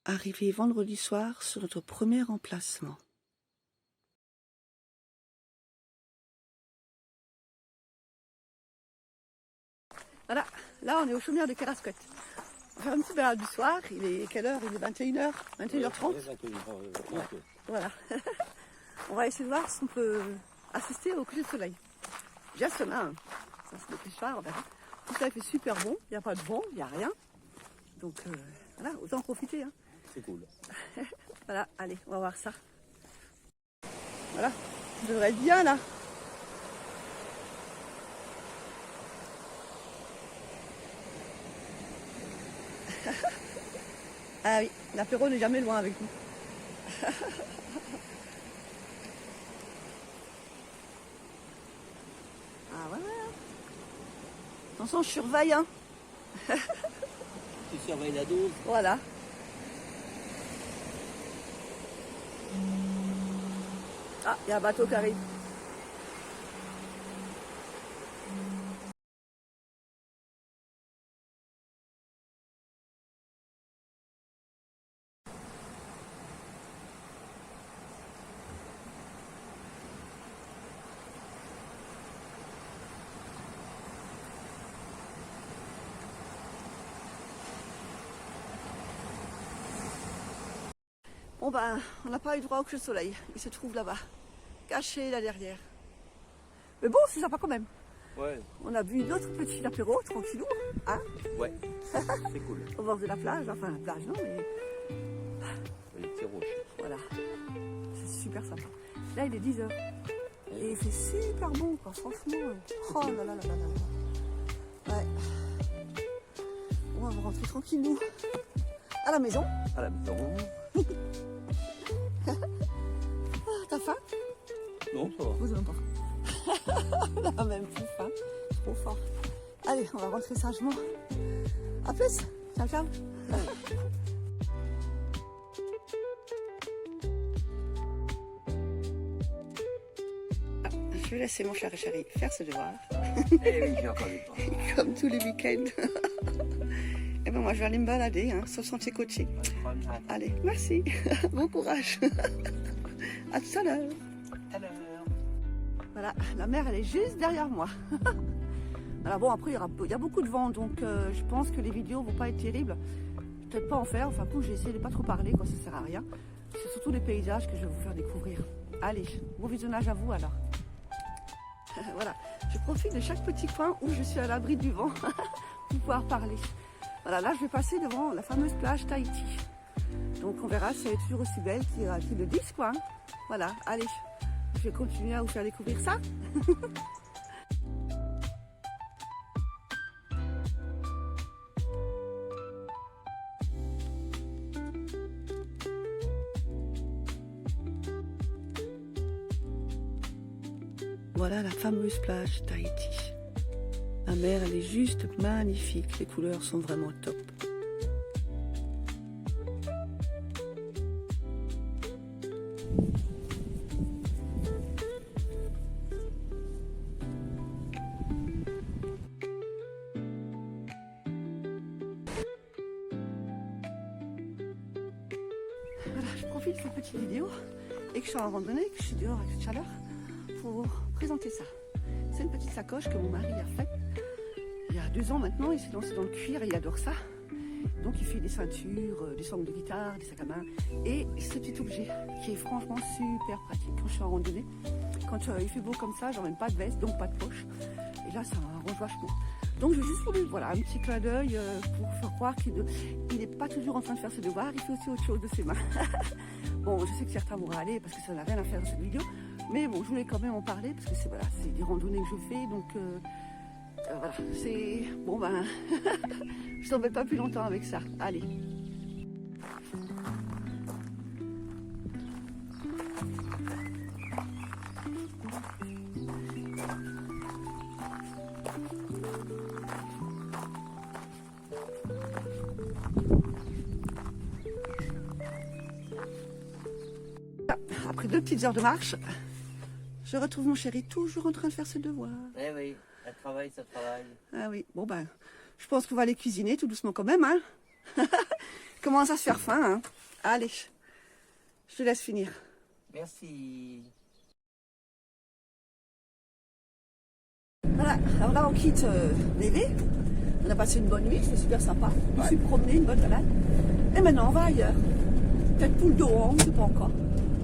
Arrivé vendredi soir sur notre premier emplacement. Voilà, là on est au chaumière de Carascotte. On va faire une petite balade du soir, il est quelle heure? Il est 21h, 21h30. Voilà. On va essayer de voir si on peut assister au coucher de soleil. Déjà ce matin, ça c'est le pêcheur, on verra. Tout ça il fait super bon, il n'y a pas de vent, il n'y a rien. Donc voilà, autant en profiter. Hein. C'est cool. Voilà, allez, on va voir ça. Voilà, ça devrait être bien là. Ah oui, l'apéro n'est jamais loin avec nous. Ah voilà. Attention, je surveille. Hein. Tu surveilles la dose. Voilà. Ah, il y a un bateau qui arrive. Bon ben, on n'a pas eu droit au coucher de soleil. Il se trouve là-bas, caché là derrière. Mais bon, c'est sympa quand même. Ouais. On a bu notre petit apéro, tranquillou. Hein? Ouais, c'est cool. Au bord de la plage, enfin la plage non, mais Les petits rochers. voilà. C'est super sympa. Là, il est 10h. Et il fait super bon, quoi, franchement. Oh là là là là là. Ouais. On va rentrer tranquille, nous. À la maison. À la maison. Ah, t'as faim? Non, ça va. Vous n'avez pas faim. On a même plus faim. Trop fort. Allez, on va rentrer sagement. À plus. Ciao, ciao. Je vais laisser mon chéri faire ses devoirs. Eh oui, j'ai entendu parler. Comme tous les week-ends. Et ben moi, je vais aller me balader hein, sur le sentier côtier. Allez, merci. Bon courage. À tout à l'heure. À l'heure. Voilà, la mer, elle est juste derrière moi. Alors bon, après, il y a beaucoup de vent, donc je pense que les vidéos vont pas être terribles. Peut-être pas en faire, enfin, j'ai essayé de pas trop parler, quoi, ça sert à rien. C'est surtout les paysages que je vais vous faire découvrir. Allez, bon visionnage à vous alors. Voilà, je profite de chaque petit coin où je suis à l'abri du vent pour pouvoir parler. Voilà, là, je vais passer devant la fameuse plage Tahiti. Donc, on verra si elle est toujours aussi belle qu'il le disent, quoi. Hein. Voilà, allez, je vais continuer à vous faire découvrir ça. Voilà la fameuse plage Tahiti. La mer, elle est juste magnifique. Les couleurs sont vraiment top. Voilà, je profite de cette petite vidéo et que je suis en randonnée, que je suis dehors avec cette chaleur pour présenter ça. C'est une petite sacoche que mon mari a faite il y a 2 ans maintenant. Il s'est lancé dans le cuir et il adore ça. Donc il fait des ceintures, des sangles de guitare, des sacs à main et ce petit objet qui est franchement super pratique quand je suis en randonnée. Quand il fait beau comme ça, j'emmène pas de veste, donc pas de poche. Et là, ça m'arrange vachement. Donc j'ai juste voulu, voilà, un petit clin d'œil pour faire croire qu'il n'est pas toujours en train de faire ses devoirs, il fait aussi autre chose de ses mains. Bon, je sais que certains vont râler parce que ça n'a rien à faire dans cette vidéo, mais bon, je voulais quand même en parler parce que c'est voilà, des randonnées que je fais, donc voilà, c'est... Bon ben, je t'embête pas plus longtemps avec ça. Allez. Après 2 petites heures de marche, je retrouve mon chéri toujours en train de faire ses devoirs. Eh oui, ça travaille, ça travaille. Ah oui, bon ben, je pense qu'on va aller cuisiner tout doucement quand même, hein. commence à se faire faim, hein. Allez, je te laisse finir. Merci. Voilà, alors là on quitte Lévé. On a passé une bonne nuit, c'était super sympa. On s'est promené, une bonne balade. Et maintenant on va ailleurs. Peut-être Poule d'Oran, on ne sait pas encore.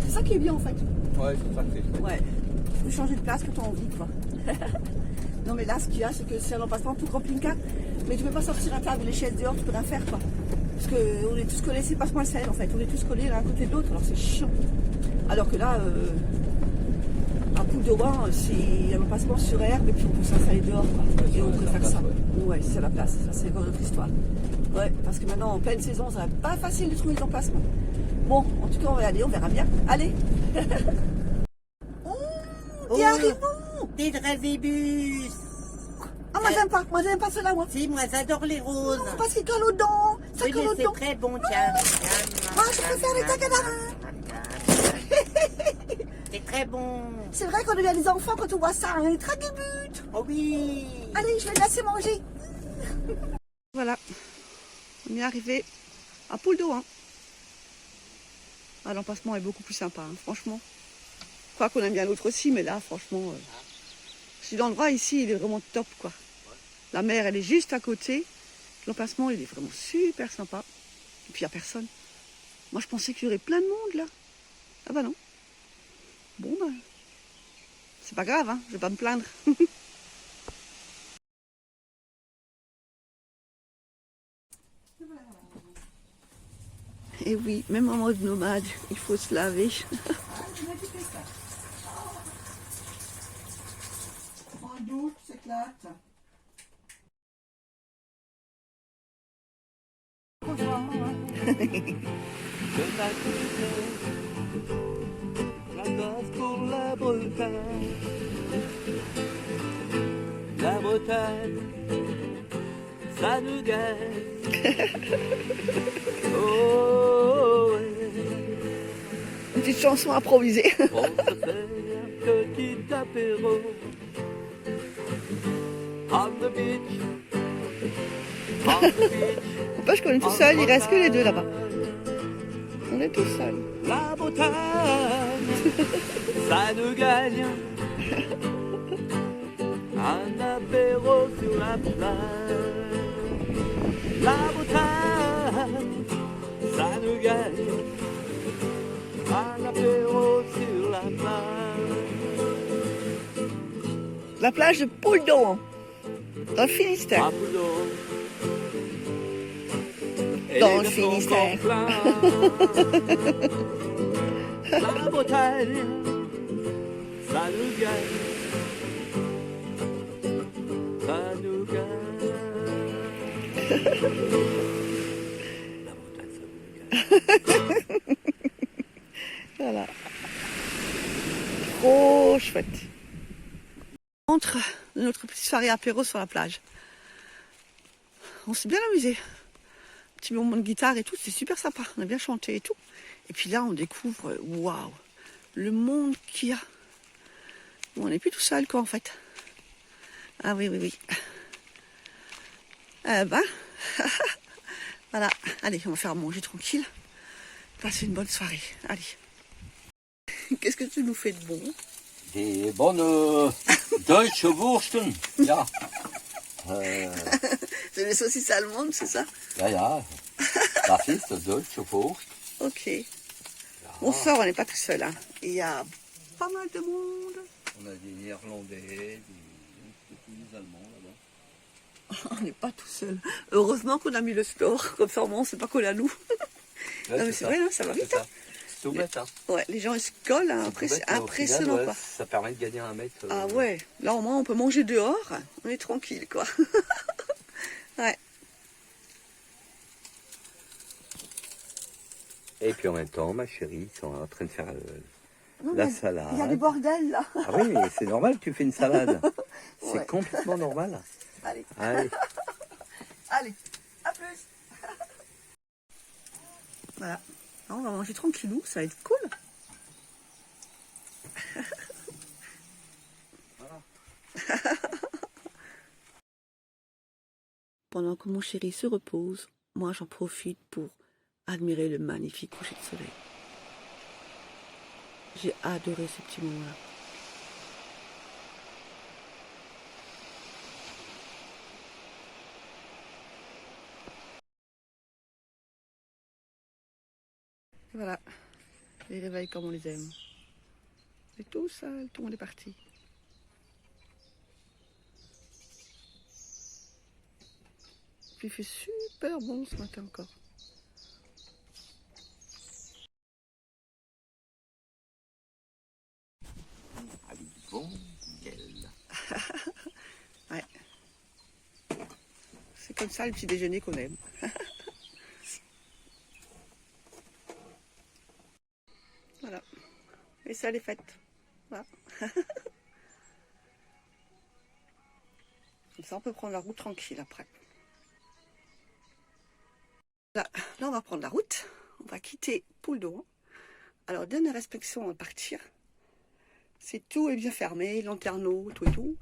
C'est ça qui est bien en fait. Ouais, c'est ça que c'est. Ouais, tu peux changer de place que tu as envie, quoi. Non mais là ce qu'il y a, c'est que c'est un emplacement tout camping-car. Mais tu peux pas sortir à table les chaises dehors, tu peux rien faire, quoi. Parce qu'on est tous collés, c'est pas ce qu'on le sait en fait. On est tous collés l'un à côté de l'autre, alors c'est chiant. Alors que là, à Poule d'Oran, c'est un emplacement sur herbe et puis on peut s'installer dehors, quoi. Et on préfère ça. Ouais, c'est la place, ça c'est encore une autre histoire. Ouais, parce que maintenant en pleine saison, ça va pas facile de trouver des emplacements. Bon, en tout cas on va y aller, on verra bien. Allez. Oh, t'es arrivé. Des dragibus. Ah moi j'aime pas cela moi. Si, moi j'adore les roses. Non, parce qu'il colle aux dents. Ça Oui, colle mais aux c'est dents. très bon, tiens. Moi je préfère les tacadarins. C'est très bon. C'est vrai qu'on devient des enfants quand on voit ça, hein, les tragibutes. Oh oui. Allez, je vais le laisser manger. Voilà, on est arrivé à Poule d'Oran. Ah, l'emplacement est beaucoup plus sympa, hein, franchement. Je crois qu'on aime bien l'autre aussi, mais là, franchement, l'endroit ici, il est vraiment top, quoi. La mer, elle est juste à côté. L'emplacement, il est vraiment super sympa. Et puis, il n'y a personne. Moi, je pensais qu'il y aurait plein de monde, là. Ah bah non. Bon, bah, c'est pas grave, hein, je vais pas me plaindre. Et oui, même en mode nomade, il faut se laver. Prends un douche, s'éclate. La danse pour la Bretagne. La Bretagne, ça nous gagne. Oh, ouais. Une petite chanson improvisée. On se fait un petit apéro. On the beach. On the beach. N'empêche qu'on est tout seul, il reste que les deux là-bas. On est tout seul. La Bretagne, ça nous gagne. Un apéro sur la plage. La Bretagne, ça nous gagne. Un apéro sur la plage. La plage de Poule d'Oran, dans le Finistère. À Poudon. Et Dans les le gars sont Finistère. pleins. La Bretagne, ça nous gagne. Ça nous gagne. La Bretagne, ça nous gagne. Voilà. Trop chouette. Entre notre petite soirée apéro sur la plage. On s'est bien amusé. Petit moment de guitare et tout, c'est super sympa. On a bien chanté et tout. Et puis là, on découvre, waouh, le monde qu'il y a. Bon, on n'est plus tout seul, quoi, en fait. Ah oui, oui, oui. Ben, voilà. Allez, on va faire manger tranquille. Passer une bonne soirée. Allez. Qu'est-ce que tu nous fais de bon? Die bonne Deutsche Wursten. Ja. C'est les saucisses allemandes, c'est ça? Ja, ja. Das ist Deutsche Wurst. Ok. On sort, on n'est pas tout seul. Hein. Il y a pas mal de monde. On a des Néerlandais, des Allemands là-bas. On n'est pas tout seul. Heureusement qu'on a mis le store, comme ça au moins on ne s'est pas collé à nous. Ouais, Non, mais c'est vrai, hein, ça va vite. Hein. C'est tout bête, hein. Ouais, les gens ils se collent, hein, C'est tout bête, mais au impressionnant final, ouais, quoi. ça permet de gagner un mètre. Ah ouais, là au moins on peut manger dehors, on est tranquille quoi. Ouais. Et puis en même temps, ma chérie, ils sont en train de faire Non, la mais salade. il y a du bordel là. Ah oui, mais c'est normal, tu fais une salade. C'est Ouais. complètement normal. Allez, Allez. allez, à plus. Voilà, là, on va manger tranquillou, ça va être cool. Pendant que mon chéri se repose, moi j'en profite pour admirer le magnifique coucher de soleil. J'ai adoré ce petit moment-là. Voilà, les réveils comme on les aime. Et tout ça, tout le monde est parti. Puis il fait super bon ce matin encore. Ah oui, bon, nickel. Ouais. C'est comme ça le petit déjeuner qu'on aime. Voilà. Et ça, les fêtes. Voilà. Comme ça, on peut prendre la route tranquille après. Là, on va prendre la route. On va quitter Pouldo. Alors, dernière inspection avant de partir. C'est tout est bien fermé, lanterneau, tout et tout.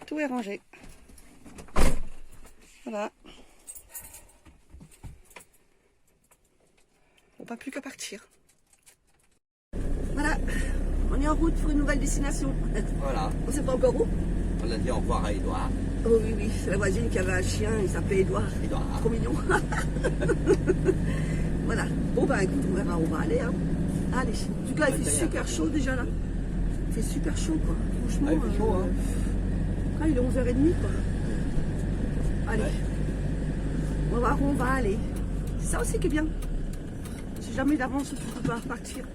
Tout est rangé. Voilà. On n'a plus qu'à partir. Voilà. On est en route pour une nouvelle destination. Voilà, On ne sait pas encore où. on a dit au revoir à Edouard. Oh oui, oui, c'est la voisine qui avait un chien, il s'appelait Edouard. Edouard. Trop mignon. Voilà. Bon, bah écoute, on verra où on va aller. Hein. Allez. En tout cas, il fait super chaud déjà là. Il fait super chaud, quoi. Franchement. Ah, il fait chaud, hein. Ah, il est 11h30, quoi. Allez. Ouais. On va voir où on va aller. C'est ça aussi qui est bien. Si jamais d'avance, tu peux pas repartir.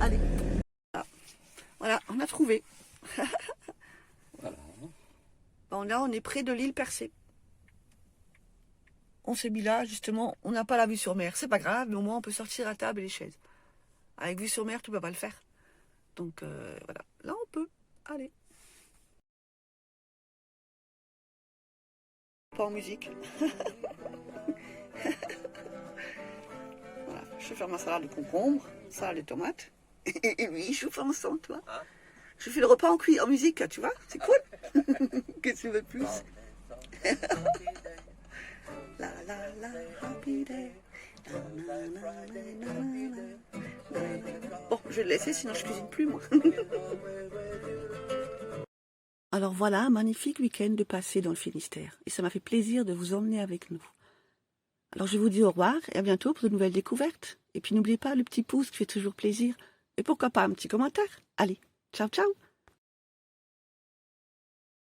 Allez. Voilà, on a trouvé. Voilà. Bon, là, on est près de l'île Percée. On s'est mis là, justement, on n'a pas la vue sur mer. C'est pas grave, mais au moins on peut sortir la table et les chaises. Avec vue sur mer, tu peux pas le faire. Donc voilà, là on peut. Allez. Pas en musique. Voilà, je vais faire ma salade de concombre, salade de tomates. Et lui, il chauffe ensemble, toi. Je fais le repas en musique, tu vois, c'est cool. Qu'est-ce que tu veux de plus? La la la, happy day. Na, na, na, na, na. Bon, je vais le laisser, sinon je cuisine plus, moi. Alors voilà, un magnifique week-end de passé dans le Finistère. Et ça m'a fait plaisir de vous emmener avec nous. Alors je vous dis au revoir et à bientôt pour de nouvelles découvertes. Et puis n'oubliez pas le petit pouce qui fait toujours plaisir. Et pourquoi pas un petit commentaire. Allez, ciao ciao.